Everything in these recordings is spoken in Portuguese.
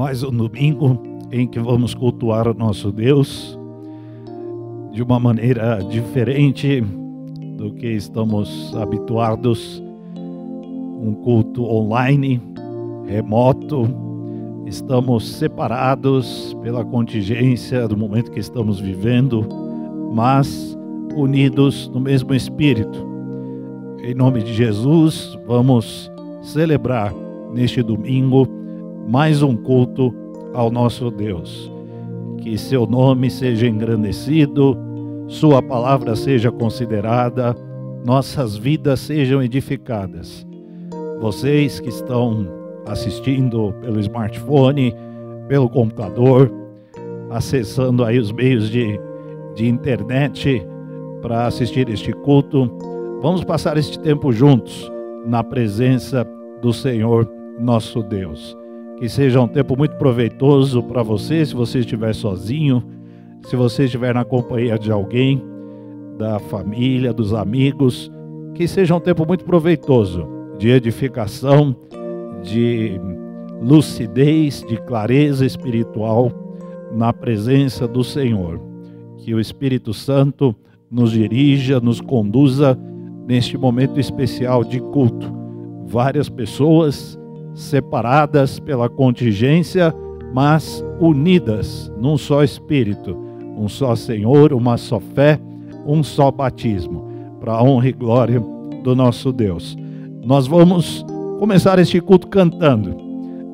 mais um domingo em que vamos cultuar o nosso Deus de uma maneira diferente do que estamos habituados. Um culto online, remoto. Estamos separados pela contingência do momento que estamos vivendo, mas unidos no mesmo Espírito. Em nome de Jesus, vamos celebrar neste domingo mais um culto ao nosso Deus. Que seu nome seja engrandecido, sua palavra seja considerada, nossas vidas sejam edificadas. Vocês que estão assistindo pelo smartphone, pelo computador, acessando aí os meios de internet para assistir este culto, vamos passar este tempo juntos na presença do Senhor nosso Deus. Que seja um tempo muito proveitoso para você, se você estiver sozinho, se você estiver na companhia de alguém, da família, dos amigos. Que seja um tempo muito proveitoso, de edificação, de lucidez, de clareza espiritual na presença do Senhor. Que o Espírito Santo nos dirija, nos conduza neste momento especial de culto. Várias pessoas separadas pela contingência, mas unidas num só Espírito, um só Senhor, uma só fé, um só batismo, para a honra e glória do nosso Deus. Nós vamos começar este culto cantando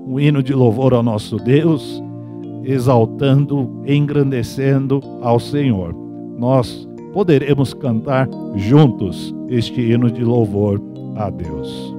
um hino de louvor ao nosso Deus, exaltando, engrandecendo ao Senhor. Nós poderemos cantar juntos este hino de louvor a Deus.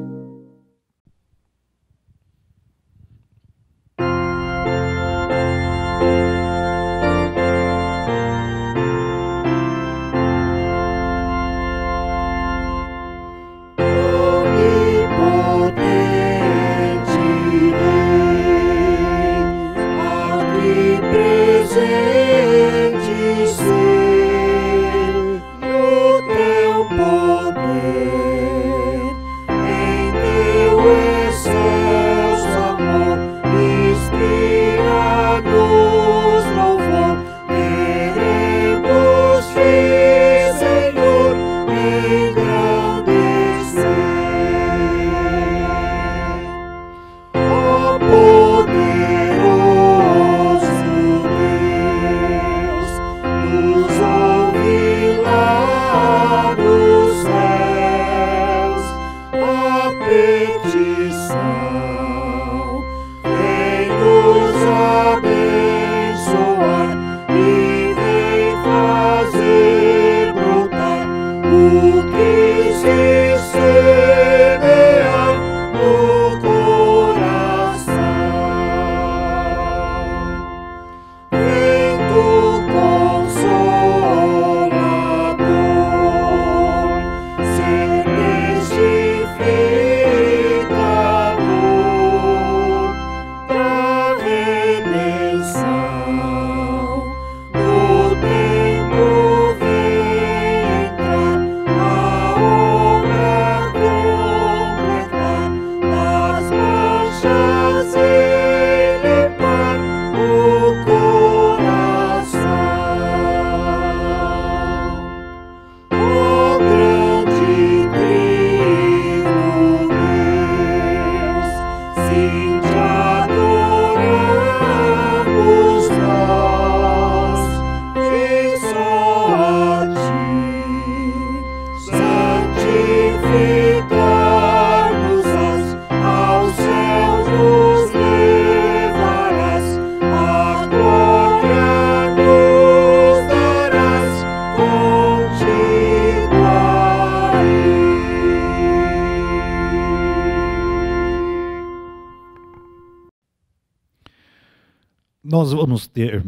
Nós vamos ter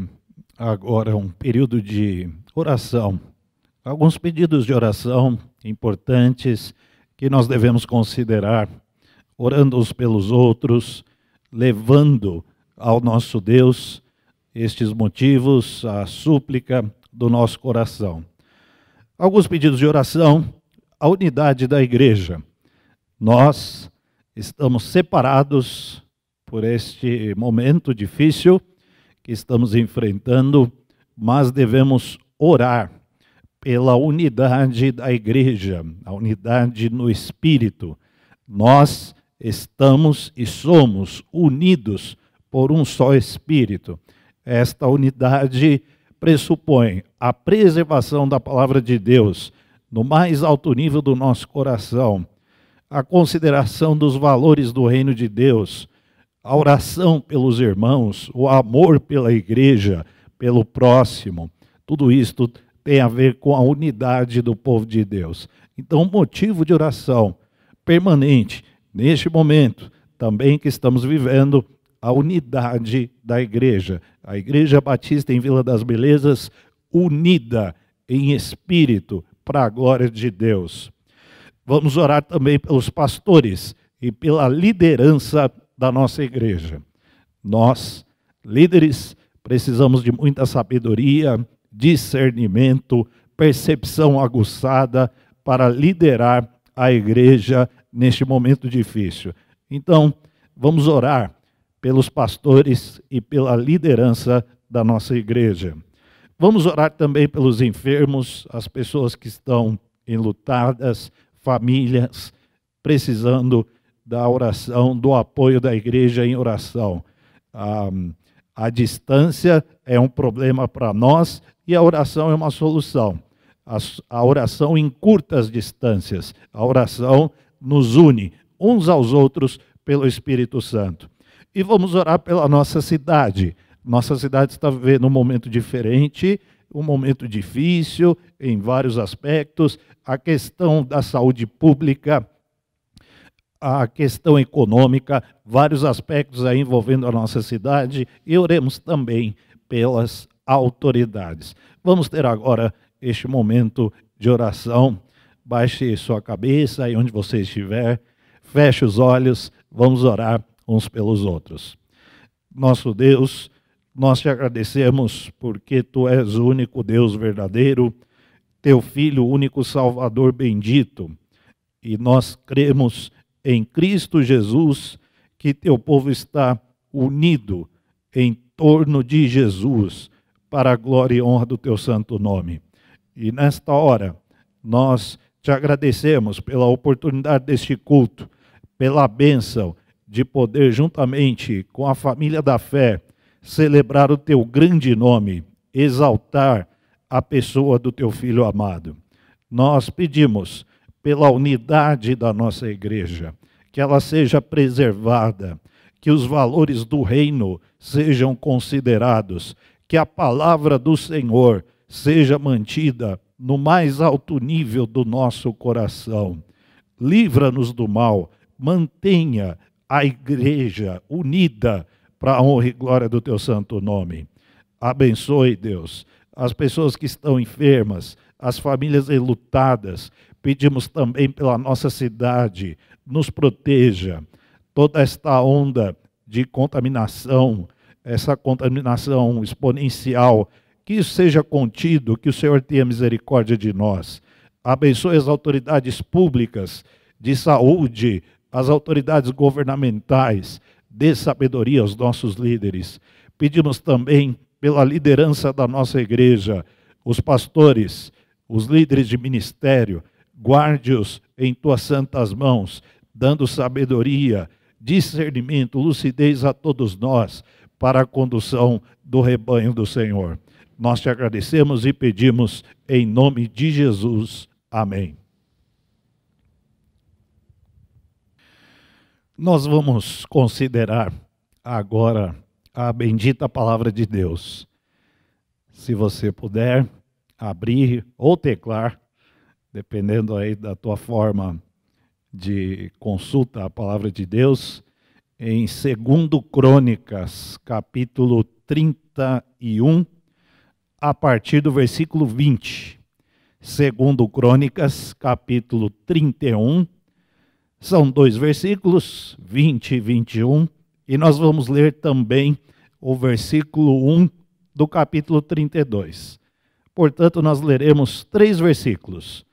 agora um período de oração. Alguns pedidos de oração importantes que nós devemos considerar, orando uns pelos outros, levando ao nosso Deus estes motivos, a súplica do nosso coração. Alguns pedidos de oração, a unidade da igreja. Nós estamos separados por este momento difícil que estamos enfrentando, mas devemos orar pela unidade da igreja, a unidade no Espírito. Nós estamos e somos unidos por um só Espírito. Esta unidade pressupõe a preservação da palavra de Deus no mais alto nível do nosso coração, a consideração dos valores do reino de Deus, a oração pelos irmãos, o amor pela igreja, pelo próximo. Tudo isto tem a ver com a unidade do povo de Deus. Então, motivo de oração permanente neste momento, também que estamos vivendo, a unidade da igreja. A Igreja Batista em Vila das Belezas, unida em espírito para a glória de Deus. Vamos orar também pelos pastores e pela liderança da nossa igreja. Nós, líderes, precisamos de muita sabedoria, discernimento, percepção aguçada para liderar a igreja neste momento difícil. Então, vamos orar pelos pastores e pela liderança da nossa igreja. Vamos orar também pelos enfermos, as pessoas que estão enlutadas, famílias precisando da oração, do apoio da igreja em oração. A distância é um problema para nós e a oração é uma solução. A oração encurta as distâncias, a oração nos une uns aos outros pelo Espírito Santo. E vamos orar pela nossa cidade. Nossa cidade está vivendo um momento diferente, um momento difícil em vários aspectos. A questão da saúde pública, a questão econômica, vários aspectos aí envolvendo a nossa cidade. E oremos também pelas autoridades. Vamos ter agora este momento de oração. Baixe sua cabeça aí onde você estiver, feche os olhos, vamos orar uns pelos outros. Nosso Deus, nós te agradecemos porque Tu és o único Deus verdadeiro, Teu Filho, o único Salvador bendito, e nós cremos em Cristo Jesus que Teu povo está unido em torno de Jesus para a glória e honra do Teu santo nome. E nesta hora, nós te agradecemos pela oportunidade deste culto, pela bênção de poder, juntamente com a família da fé, celebrar o Teu grande nome, exaltar a pessoa do Teu Filho amado. Nós pedimos pela unidade da nossa igreja, que ela seja preservada, que os valores do reino sejam considerados, que a palavra do Senhor seja mantida no mais alto nível do nosso coração. Livra-nos do mal, mantenha a igreja unida para a honra e glória do Teu santo nome. Abençoe, Deus, as pessoas que estão enfermas, as famílias enlutadas. Pedimos também pela nossa cidade, nos proteja. Toda esta onda de contaminação, essa contaminação exponencial, que isso seja contido, que o Senhor tenha misericórdia de nós. Abençoe as autoridades públicas de saúde, as autoridades governamentais, dê sabedoria aos nossos líderes. Pedimos também pela liderança da nossa igreja, os pastores, os líderes de ministério, guarde-os em Tuas santas mãos, dando sabedoria, discernimento, lucidez a todos nós, para a condução do rebanho do Senhor. Nós te agradecemos e pedimos em nome de Jesus. Amém. Nós vamos considerar agora a bendita palavra de Deus. Se você puder abrir ou teclar, dependendo aí da tua forma de consulta à palavra de Deus, em 2 Crônicas, capítulo 31, a partir do versículo 20. 2 Crônicas, capítulo 31, são 2 versículos, 20 e 21, e nós vamos ler também o versículo 1 do capítulo 32. Portanto, nós leremos 3 versículos.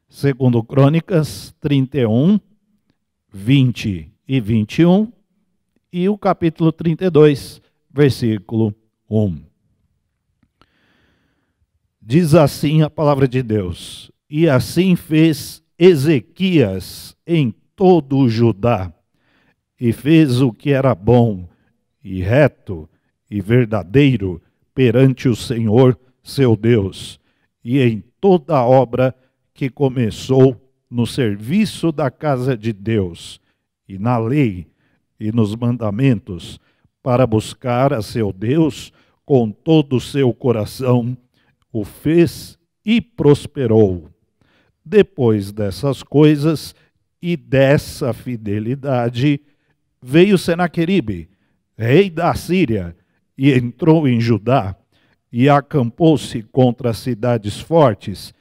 2 Crônicas 31, 20 e 21, e o capítulo 32, versículo 1. Diz assim a palavra de Deus: e assim fez Ezequias em todo o Judá, e fez o que era bom, e reto, e verdadeiro perante o Senhor seu Deus, e em toda a obra que começou no serviço da casa de Deus, e na lei, e nos mandamentos, para buscar a seu Deus com todo o seu coração, o fez e prosperou. Depois dessas coisas e dessa fidelidade, veio Senaqueribe, rei da Síria, e entrou em Judá, e acampou-se contra as cidades fortes,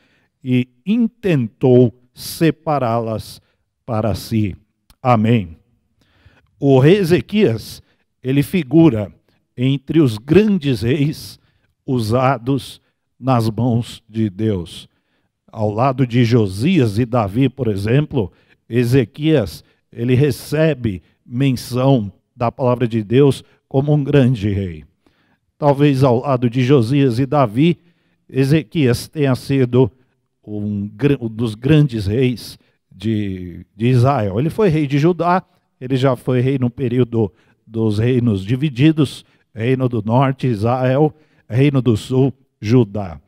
e intentou separá-las para si. Amém. O rei Ezequias, ele figura entre os grandes reis usados nas mãos de Deus. Ao lado de Josias e Davi, por exemplo, Ezequias, ele recebe menção da palavra de Deus como um grande rei. Talvez ao lado de Josias e Davi, Ezequias tenha sido um dos grandes reis de Israel. Ele foi rei de Judá, ele já foi rei no período dos reinos divididos, reino do norte, Israel, reino do sul, Judá.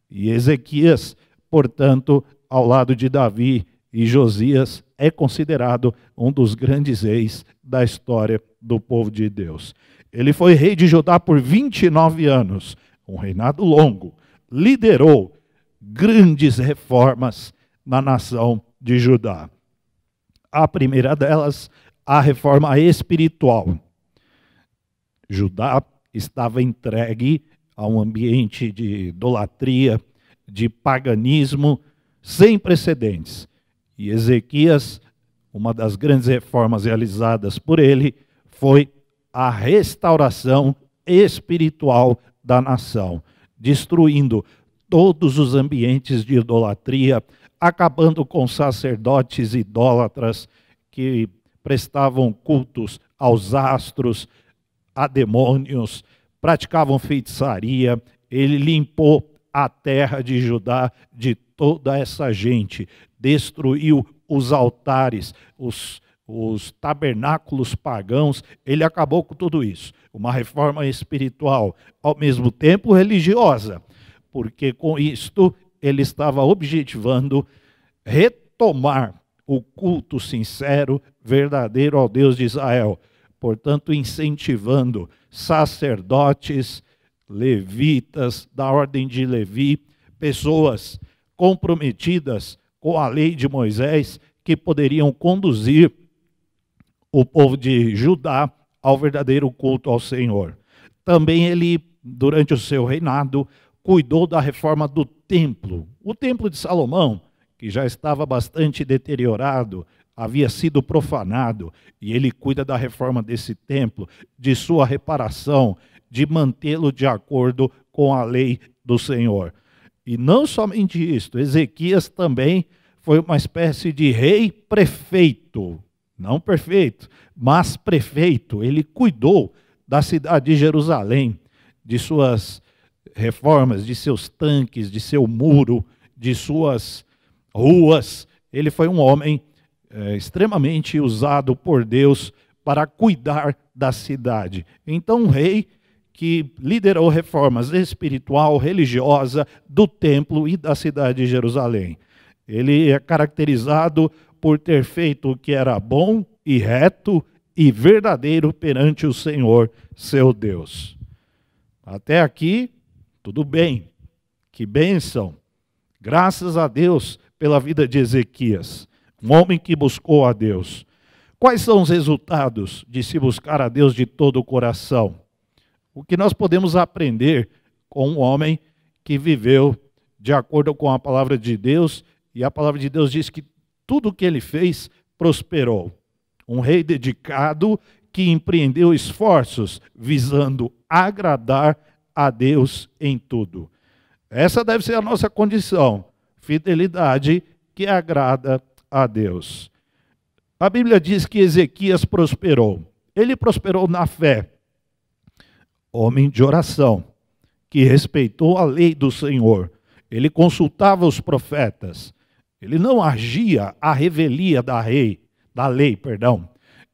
E Ezequias, portanto, ao lado de Davi e Josias, é considerado um dos grandes reis da história do povo de Deus. Ele foi rei de Judá por 29 anos, um reinado longo, liderou grandes reformas na nação de Judá. A primeira delas, a reforma espiritual. Judá estava entregue a um ambiente de idolatria, de paganismo sem precedentes. E Ezequias, uma das grandes reformas realizadas por ele, foi a restauração espiritual da nação, destruindo todos os ambientes de idolatria, acabando com sacerdotes idólatras que prestavam cultos aos astros, a demônios, praticavam feitiçaria. Ele limpou a terra de Judá de toda essa gente, destruiu os altares, os tabernáculos pagãos, ele acabou com tudo isso. Uma reforma espiritual, ao mesmo tempo religiosa, porque com isto ele estava objetivando retomar o culto sincero, verdadeiro ao Deus de Israel. Portanto, incentivando sacerdotes, levitas, da ordem de Levi, pessoas comprometidas com a lei de Moisés, que poderiam conduzir o povo de Judá ao verdadeiro culto ao Senhor. Também ele, durante o seu reinado, cuidou da reforma do templo. O templo de Salomão, que já estava bastante deteriorado, havia sido profanado, e ele cuida da reforma desse templo, de sua reparação, de mantê-lo de acordo com a lei do Senhor. E não somente isso, Ezequias também foi uma espécie de rei prefeito, não perfeito, mas prefeito. Ele cuidou da cidade de Jerusalém, de suas reformas, de seus tanques, de seu muro, de suas ruas. Ele foi um homem extremamente usado por Deus para cuidar da cidade. Então, um rei que liderou reformas espiritual, religiosa, do templo e da cidade de Jerusalém. Ele é caracterizado por ter feito o que era bom e reto e verdadeiro perante o Senhor, seu Deus. Até aqui, tudo bem. Que bênção. Graças a Deus pela vida de Ezequias, um homem que buscou a Deus. Quais são os resultados de se buscar a Deus de todo o coração? O que nós podemos aprender com um homem que viveu de acordo com a palavra de Deus, e a palavra de Deus diz que tudo o que ele fez prosperou. Um rei dedicado que empreendeu esforços visando agradar a Deus em tudo. Essa deve ser a nossa condição, fidelidade que agrada a Deus. A Bíblia diz que Ezequias prosperou. ele prosperou na fé, homem de oração, que respeitou a lei do Senhor. Ele consultava os profetas. Ele não agia à revelia da lei.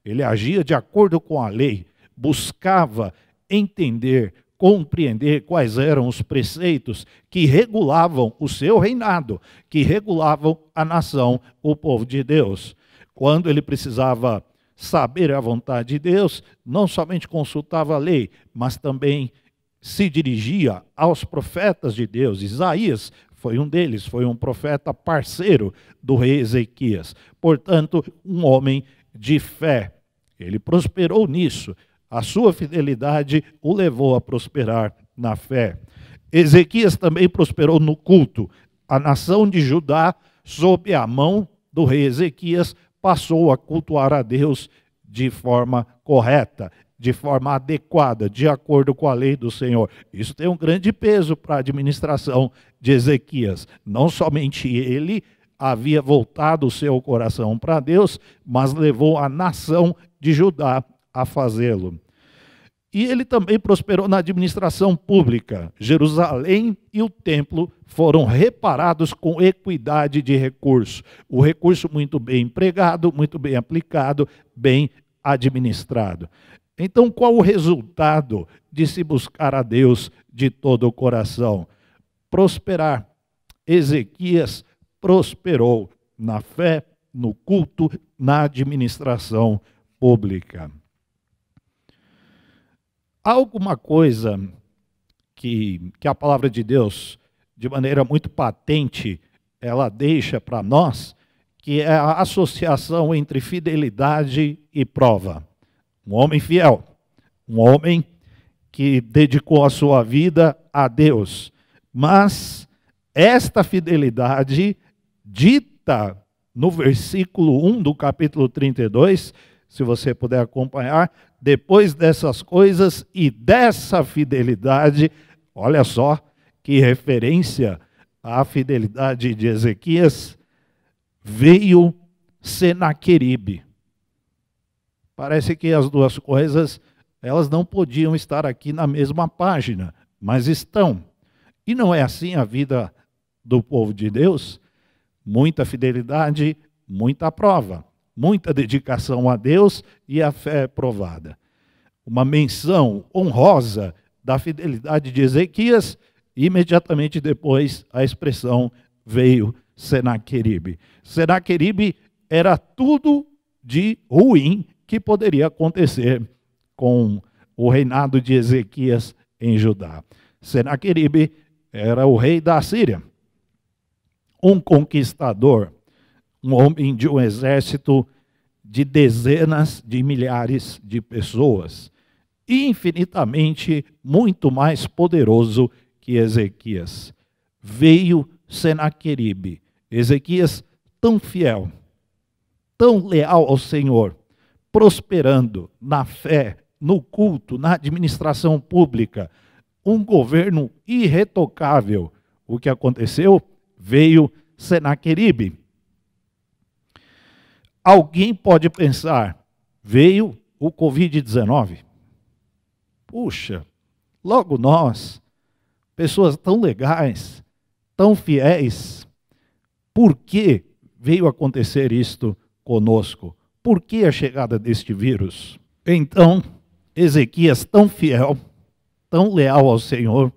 Ele agia de acordo com a lei, buscava entender, compreender quais eram os preceitos que regulavam o seu reinado, que regulavam a nação, o povo de Deus. Quando ele precisava saber a vontade de Deus, não somente consultava a lei, mas também se dirigia aos profetas de Deus. Isaías foi um deles, foi um profeta parceiro do rei Ezequias. Portanto, um homem de fé. Ele prosperou nisso. A sua fidelidade o levou a prosperar na fé. Ezequias também prosperou no culto. A nação de Judá, sob a mão do rei Ezequias, passou a cultuar a Deus de forma correta, de forma adequada, de acordo com a lei do Senhor. Isso tem um grande peso para a administração de Ezequias. Não somente ele havia voltado o seu coração para Deus, mas levou a nação de Judá a fazê-lo. E ele também prosperou na administração pública. Jerusalém e o templo foram reparados com equidade de recurso. O recurso muito bem empregado, muito bem aplicado, bem administrado. Então, qual o resultado de se buscar a Deus de todo o coração? Prosperar. Ezequias prosperou na fé, no culto, na administração pública. Há alguma coisa que a palavra de Deus, de maneira muito patente, ela deixa para nós, que é a associação entre fidelidade e prova. Um homem fiel, um homem que dedicou a sua vida a Deus. Mas esta fidelidade, dita no versículo 1 do capítulo 32, se você puder acompanhar, depois dessas coisas e dessa fidelidade, olha só que referência à fidelidade de Ezequias, veio Senaqueribe. Parece que as duas coisas, elas não podiam estar aqui na mesma página, mas estão. E não é assim a vida do povo de Deus? Muita fidelidade, muita prova, muita dedicação a Deus e a fé provada. Uma menção honrosa da fidelidade de Ezequias, e imediatamente depois a expressão veio Senaqueribe. Senaqueribe era tudo de ruim que poderia acontecer com o reinado de Ezequias em Judá. Senaqueribe era o rei da Síria, um conquistador, um homem de um exército de dezenas de milhares de pessoas, infinitamente muito mais poderoso que Ezequias. Veio Senaqueribe. Ezequias tão fiel, tão leal ao Senhor, prosperando na fé, no culto, na administração pública, um governo irretocável. O que aconteceu? Veio Senaqueribe. Alguém pode pensar, veio o Covid-19. Puxa, logo nós, pessoas tão legais, tão fiéis, por que veio acontecer isto conosco? Por que a chegada deste vírus? Então, Ezequias, tão fiel, tão leal ao Senhor,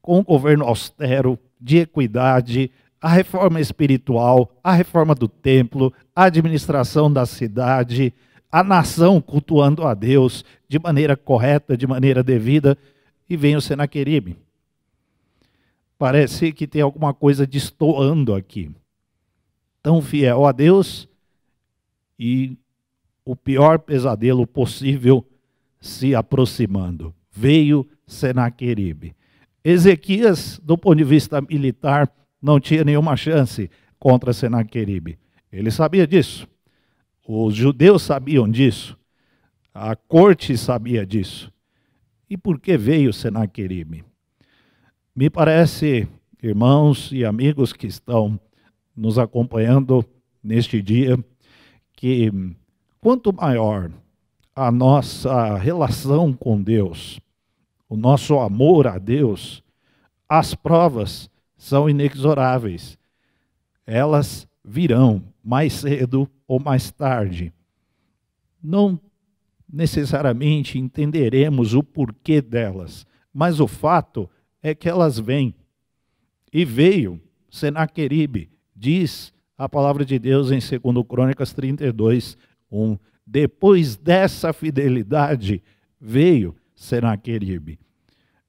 com um governo austero, de equidade, a reforma espiritual, a reforma do templo, a administração da cidade, a nação cultuando a Deus de maneira correta, de maneira devida, e vem o Senaqueribe. Parece que tem alguma coisa destoando aqui. Tão fiel a Deus e o pior pesadelo possível se aproximando. Veio Senaqueribe. Ezequias, do ponto de vista militar, não tinha nenhuma chance contra Senaqueribe. Ele sabia disso. Os judeus sabiam disso. A corte sabia disso. E por que veio Senaqueribe? Me parece, irmãos e amigos que estão nos acompanhando neste dia, que quanto maior a nossa relação com Deus, o nosso amor a Deus, as provas são inexoráveis. Elas virão mais cedo ou mais tarde. Não necessariamente entenderemos o porquê delas, mas o fato é que elas vêm. E veio Senaqueribe, diz a palavra de Deus em 2 Crônicas 32, 1. Depois dessa fidelidade, veio Senaqueribe.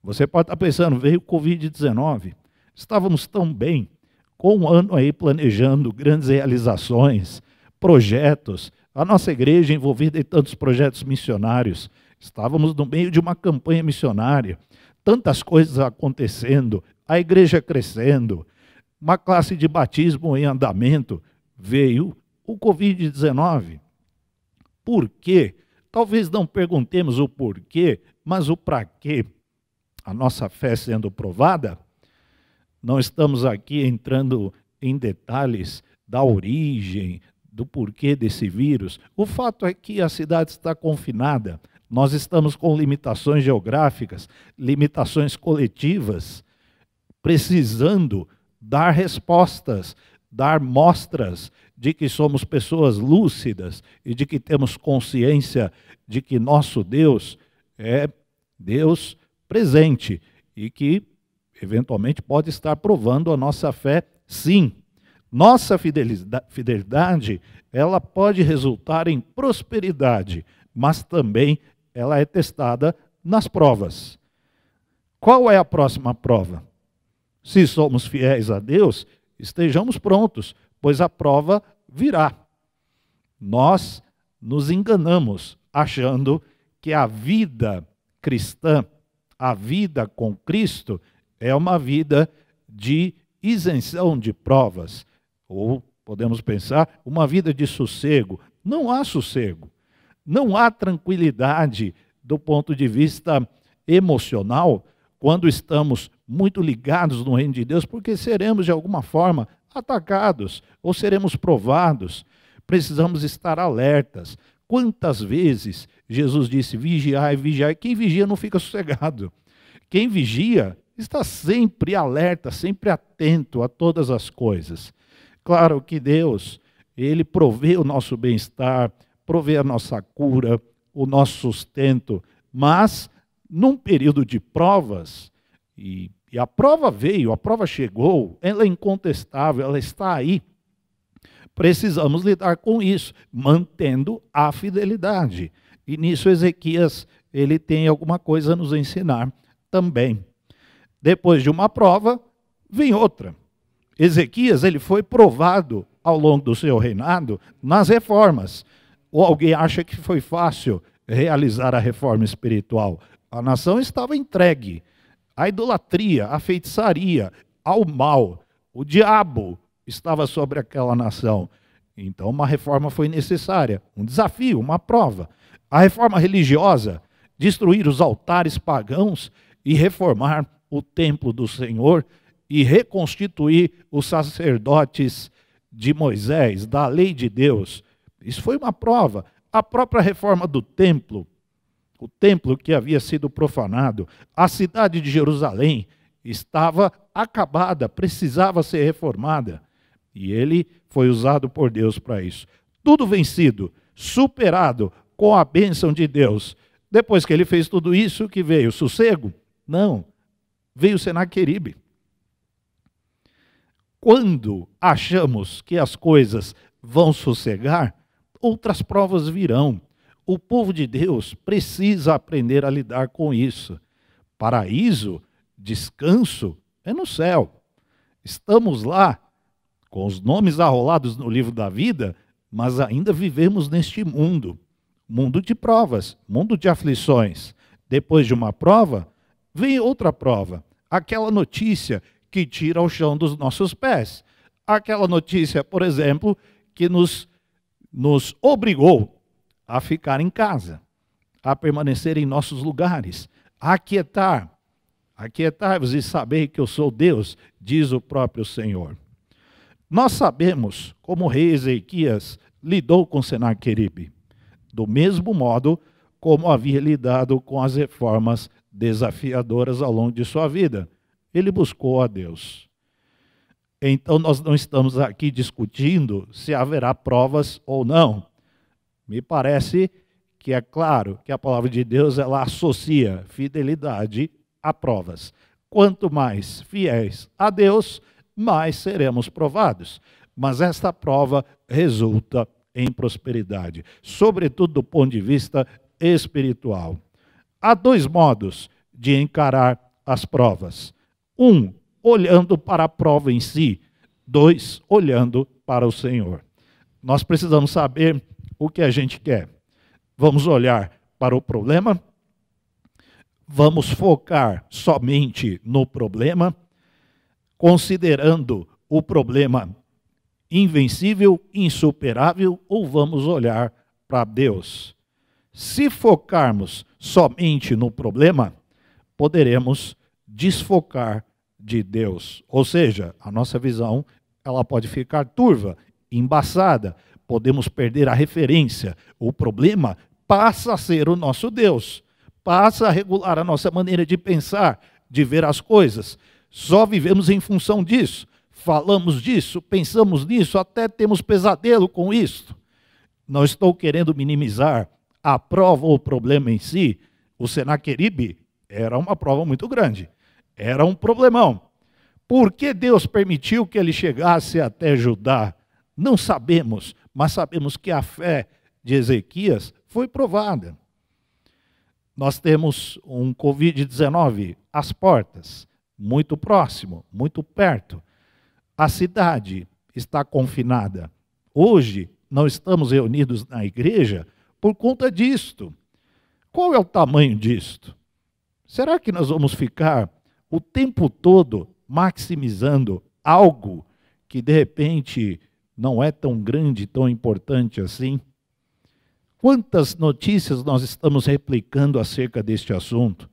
Você pode estar pensando, veio o Covid-19. Estávamos tão bem, com um ano aí planejando grandes realizações, projetos, a nossa igreja envolvida em tantos projetos missionários. Estávamos no meio de uma campanha missionária, tantas coisas acontecendo, a igreja crescendo, uma classe de batismo em andamento. Veio o Covid-19. Por quê? Talvez não perguntemos o porquê, mas o para quê. A nossa fé sendo provada, não estamos aqui entrando em detalhes da origem, do porquê desse vírus. O fato é que a cidade está confinada, nós estamos com limitações geográficas, limitações coletivas, precisando dar respostas, dar mostras de que somos pessoas lúcidas e de que temos consciência de que nosso Deus é Deus presente e que, eventualmente, pode estar provando a nossa fé, sim. Nossa fidelidade, ela pode resultar em prosperidade, mas também ela é testada nas provas. Qual é a próxima prova? Se somos fiéis a Deus, estejamos prontos, pois a prova virá. Nós nos enganamos achando que a vida cristã, a vida com Cristo, é uma vida de isenção de provas. Ou podemos pensar, uma vida de sossego. Não há sossego. Não há tranquilidade do ponto de vista emocional quando estamos muito ligados no reino de Deus, porque seremos de alguma forma atacados ou seremos provados. Precisamos estar alertas. Quantas vezes Jesus disse, vigiai, vigiai. Quem vigia não fica sossegado. Quem vigia está sempre alerta, sempre atento a todas as coisas. Claro que Deus, Ele provê o nosso bem-estar, provê a nossa cura, o nosso sustento, mas num período de provas, e a prova veio, a prova chegou, ela é incontestável, ela está aí. Precisamos lidar com isso, mantendo a fidelidade. E nisso Ezequias, ele tem alguma coisa a nos ensinar também. Depois de uma prova, vem outra. Ezequias, ele foi provado ao longo do seu reinado nas reformas. Ou alguém acha que foi fácil realizar a reforma espiritual? A nação estava entregue à idolatria, à feitiçaria, ao mal. O diabo estava sobre aquela nação. Então uma reforma foi necessária, um desafio, uma prova. A reforma religiosa, destruir os altares pagãos e reformar o templo do Senhor e reconstituir os sacerdotes de Moisés, da lei de Deus. Isso foi uma prova. A própria reforma do templo, o templo que havia sido profanado, a cidade de Jerusalém estava acabada, precisava ser reformada. E ele foi usado por Deus para isso. Tudo vencido, superado com a bênção de Deus. Depois que ele fez tudo isso, que veio sossego? Não, veio Senaqueribe. Quando achamos que as coisas vão sossegar, outras provas virão. O povo de Deus precisa aprender a lidar com isso. Paraíso, descanso, é no céu. Estamos lá, com os nomes arrolados no livro da vida, mas ainda vivemos neste mundo. Mundo de provas, mundo de aflições. Depois de uma prova, vem outra prova. Aquela notícia que tira o chão dos nossos pés. Aquela notícia, por exemplo, que nos obrigou a ficar em casa, a permanecer em nossos lugares, a aquietar. Aquietai-vos e sabei que eu sou Deus, diz o próprio Senhor. Nós sabemos como o rei Ezequias lidou com Senaqueribe. Do mesmo modo, como havia lidado com as reformas desafiadoras ao longo de sua vida. Ele buscou a Deus. Então, nós não estamos aqui discutindo se haverá provas ou não. Me parece que é claro que a palavra de Deus ela associa fidelidade a provas. Quanto mais fiéis a Deus, mais seremos provados. Mas esta prova resulta em prosperidade, sobretudo do ponto de vista espiritual. Há dois modos de encarar as provas. Um, olhando para a prova em si. Dois, olhando para o Senhor. Nós precisamos saber o que a gente quer. Vamos olhar para o problema? Vamos focar somente no problema, considerando o problema invencível, insuperável, ou vamos olhar para Deus? Se focarmos somente no problema, poderemos desfocar de Deus. Ou seja, a nossa visão ela pode ficar turva, embaçada, podemos perder a referência. O problema passa a ser o nosso Deus, passa a regular a nossa maneira de pensar, de ver as coisas. Só vivemos em função disso, falamos disso, pensamos nisso, até temos pesadelo com isso. Não estou querendo minimizar a prova ou o problema em si. O Senaqueribe era uma prova muito grande, era um problemão. Por que Deus permitiu que ele chegasse até Judá? Não sabemos, mas sabemos que a fé de Ezequias foi provada. Nós temos um Covid-19 às portas, muito próximo, muito perto. A cidade está confinada. Hoje, não estamos reunidos na igreja por conta disto. Qual é o tamanho disto? Será que nós vamos ficar o tempo todo maximizando algo que, de repente, não é tão grande, tão importante assim? Quantas notícias nós estamos replicando acerca deste assunto?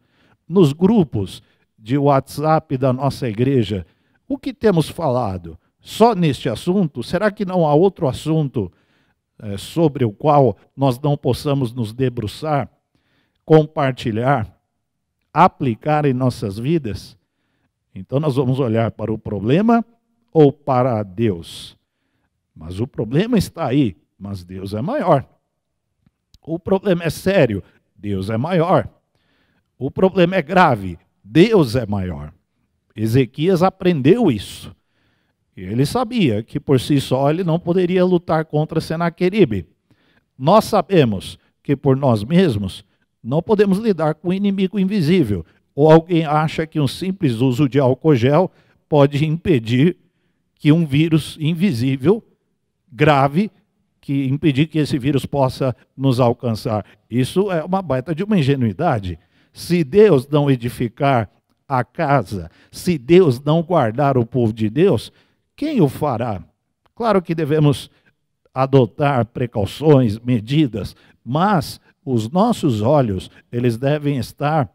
Nos grupos de WhatsApp da nossa igreja, o que temos falado? Só neste assunto? Será que não há outro assunto sobre o qual nós não possamos nos debruçar, compartilhar, aplicar em nossas vidas? Então nós vamos olhar para o problema ou para Deus? Mas o problema está aí, mas Deus é maior. O problema é sério, Deus é maior. O problema é grave, Deus é maior. Ezequias aprendeu isso. Ele sabia que por si só ele não poderia lutar contra Senaqueribe. Nós sabemos que por nós mesmos não podemos lidar com o inimigo invisível. Ou alguém acha que um simples uso de álcool gel pode impedir que um vírus invisível, grave, que impedir que esse vírus possa nos alcançar. Isso é uma baita de uma ingenuidade. Se Deus não edificar a casa, se Deus não guardar o povo de Deus, quem o fará? Claro que devemos adotar precauções, medidas, mas os nossos olhos, eles devem estar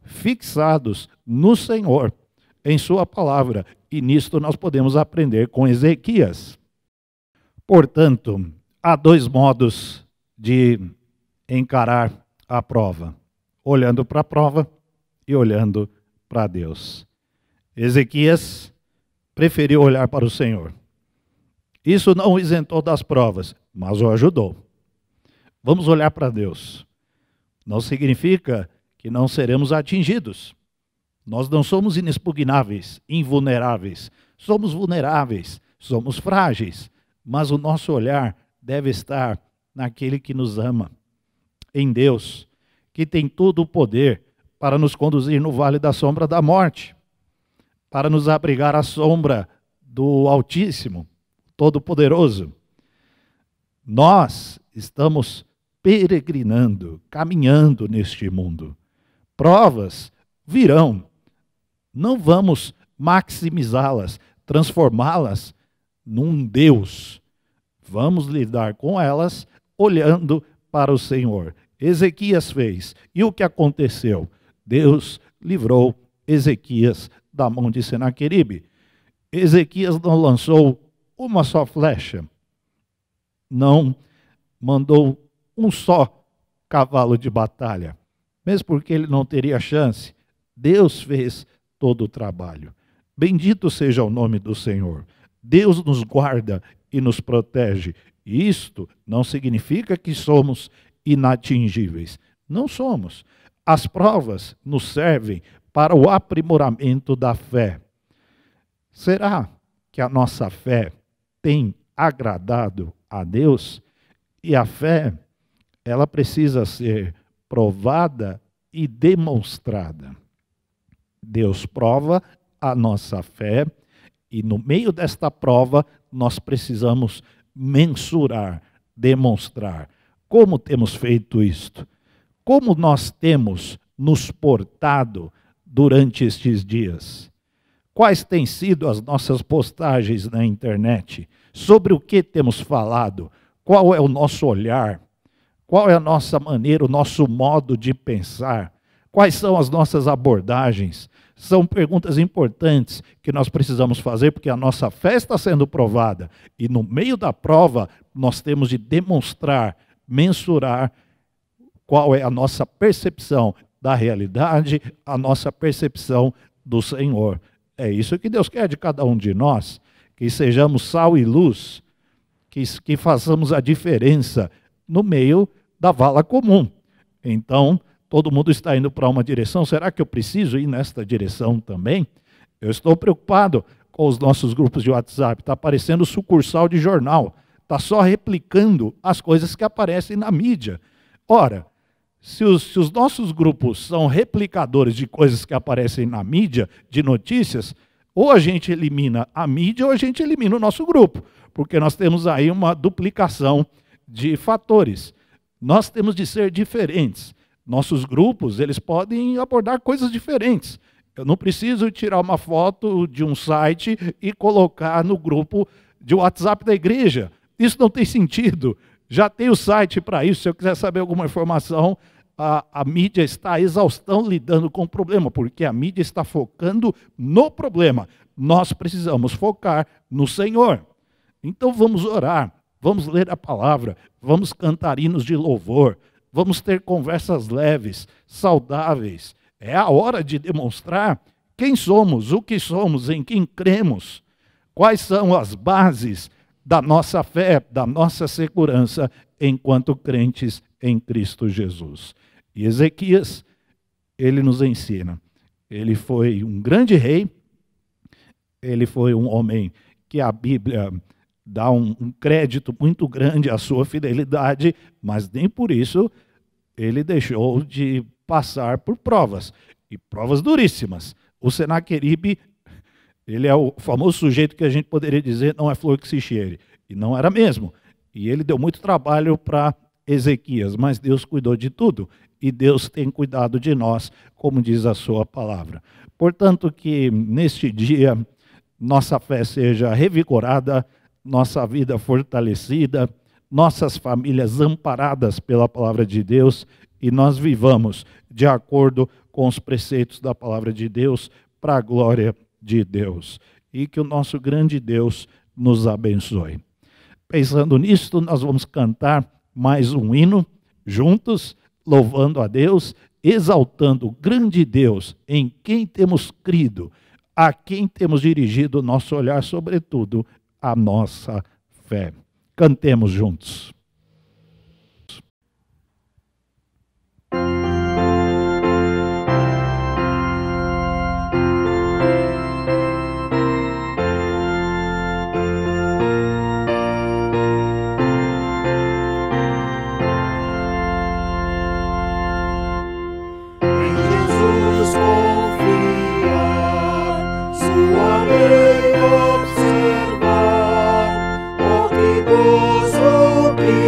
fixados no Senhor, em sua palavra, e nisto nós podemos aprender com Ezequias. Portanto, há dois modos de encarar a prova: olhando para a prova e olhando para Deus. Ezequias preferiu olhar para o Senhor. Isso não o isentou das provas, mas o ajudou. Vamos olhar para Deus. Não significa que não seremos atingidos. Nós não somos inexpugnáveis, invulneráveis. Somos vulneráveis, somos frágeis, mas o nosso olhar deve estar naquele que nos ama, em Deus, que tem todo o poder para nos conduzir no vale da sombra da morte, para nos abrigar à sombra do Altíssimo, Todo-Poderoso. Nós estamos peregrinando, caminhando neste mundo. Provas virão. Não vamos maximizá-las, transformá-las num Deus. Vamos lidar com elas olhando para o Senhor. Ezequias fez. E o que aconteceu? Deus livrou Ezequias da mão de Senaqueribe. Ezequias não lançou uma só flecha. Não mandou um só cavalo de batalha, mesmo porque ele não teria chance. Deus fez todo o trabalho. Bendito seja o nome do Senhor. Deus nos guarda e nos protege. E isto não significa que somos inatingíveis. Não somos. As provas nos servem para o aprimoramento da fé. Será que a nossa fé tem agradado a Deus? E a fé, ela precisa ser provada e demonstrada. Deus prova a nossa fé e no meio desta prova nós precisamos mensurar, demonstrar. Como temos feito isto? Como nós temos nos portado durante estes dias? Quais têm sido as nossas postagens na internet? Sobre o que temos falado? Qual é o nosso olhar? Qual é a nossa maneira, o nosso modo de pensar? Quais são as nossas abordagens? São perguntas importantes que nós precisamos fazer, porque a nossa fé está sendo provada. E no meio da prova, nós temos de demonstrar, mensurar qual é a nossa percepção da realidade, a nossa percepção do Senhor. É isso que Deus quer de cada um de nós, que sejamos sal e luz, que façamos a diferença no meio da vala comum. Então, todo mundo está indo para uma direção, será que eu preciso ir nesta direção também? Eu estou preocupado com os nossos grupos de WhatsApp, está aparecendo sucursal de jornal, está só replicando as coisas que aparecem na mídia. Ora, se os nossos grupos são replicadores de coisas que aparecem na mídia, de notícias, ou a gente elimina a mídia ou a gente elimina o nosso grupo, porque nós temos aí uma duplicação de fatores. Nós temos de ser diferentes. Nossos grupos, eles podem abordar coisas diferentes. Eu não preciso tirar uma foto de um site e colocar no grupo de WhatsApp da igreja. Isso não tem sentido. Já tem o site para isso. Se eu quiser saber alguma informação, a mídia está a exaustão lidando com o problema, porque a mídia está focando no problema. Nós precisamos focar no Senhor. Então vamos orar, vamos ler a palavra, vamos cantar hinos de louvor, vamos ter conversas leves, saudáveis. É a hora de demonstrar quem somos, o que somos, em quem cremos, quais são as bases da nossa fé, da nossa segurança enquanto crentes em Cristo Jesus. E Ezequias, ele nos ensina. Ele foi um grande rei, ele foi um homem que a Bíblia dá um crédito muito grande à sua fidelidade, mas nem por isso ele deixou de passar por provas, e provas duríssimas. O Senaqueribe, ele é o famoso sujeito que a gente poderia dizer não é flor que se cheire, e não era mesmo. E ele deu muito trabalho para Ezequias, mas Deus cuidou de tudo, e Deus tem cuidado de nós, como diz a sua palavra. Portanto, que neste dia nossa fé seja revigorada, nossa vida fortalecida, nossas famílias amparadas pela palavra de Deus, e nós vivamos de acordo com os preceitos da palavra de Deus, para a glória de Deus. E que o nosso grande Deus nos abençoe. Pensando nisto, nós vamos cantar mais um hino juntos, louvando a Deus, exaltando o grande Deus em quem temos crido, a quem temos dirigido o nosso olhar, sobretudo, a nossa fé. Cantemos juntos. Observar o que gozo que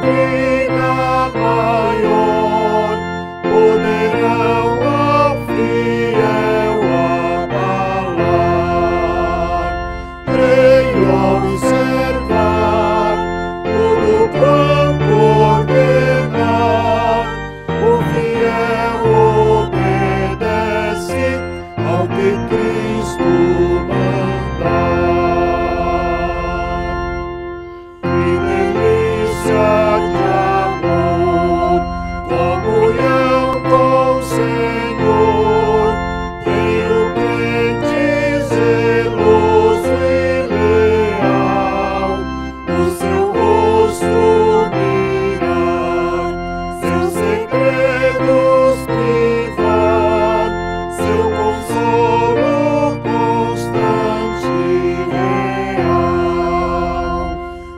doutrina maior poderão ao fiel abalar. Creio ao observar tudo quanto ordenar, o fiel obedece ao que Cristo mandar. Que delícia de amor, comunhão com o Senhor, tenho crente zeloso e leal, o seu rosto mirar, seus segredos privar, seu consolo constante e real.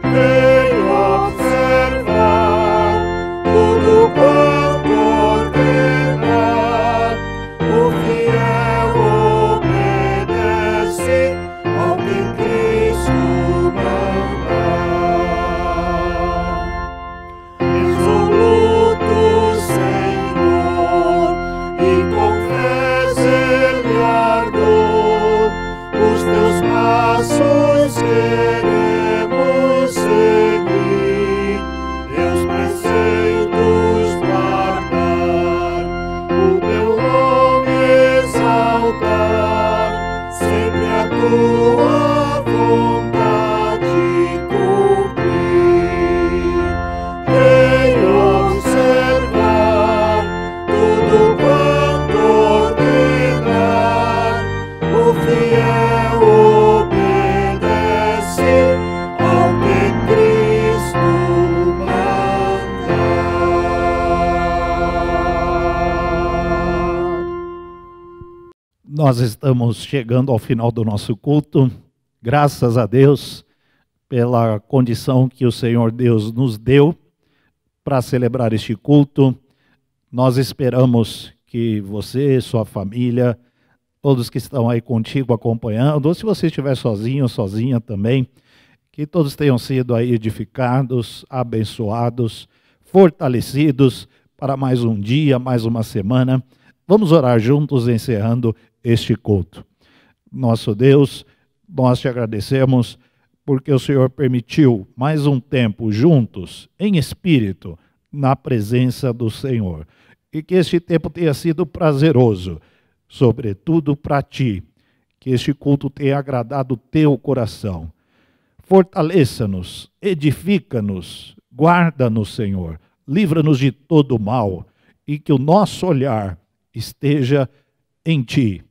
Creio observar tudo quanto ordenar, o fiel obedece ao que Cristo mandar. Resoluto, Senhor, e com fé zelardo, os teus passos queremos seguir, teus preceitos guardar, o teu nome exaltar, sempre a tua vontade cumprir. Creio observar tudo quanto ordenar, o fiel obedece ao que Cristo mandar. Nós estamos chegando ao final do nosso culto. Graças a Deus pela condição que o Senhor Deus nos deu para celebrar este culto. Nós esperamos que você, sua família, todos que estão aí contigo acompanhando, ou se você estiver sozinho ou sozinha também, que todos tenham sido aí edificados, abençoados, fortalecidos para mais um dia, mais uma semana. Vamos orar juntos, encerrando este culto. Nosso Deus, nós te agradecemos porque o Senhor permitiu mais um tempo juntos, em espírito, na presença do Senhor. E que este tempo tenha sido prazeroso, sobretudo para ti. Que este culto tenha agradado o teu coração. Fortaleça-nos, edifica-nos, guarda-nos, Senhor. Livra-nos de todo mal e que o nosso olhar esteja em ti,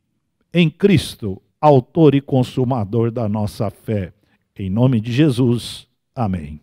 em Cristo, autor e consumador da nossa fé. Em nome de Jesus. Amém.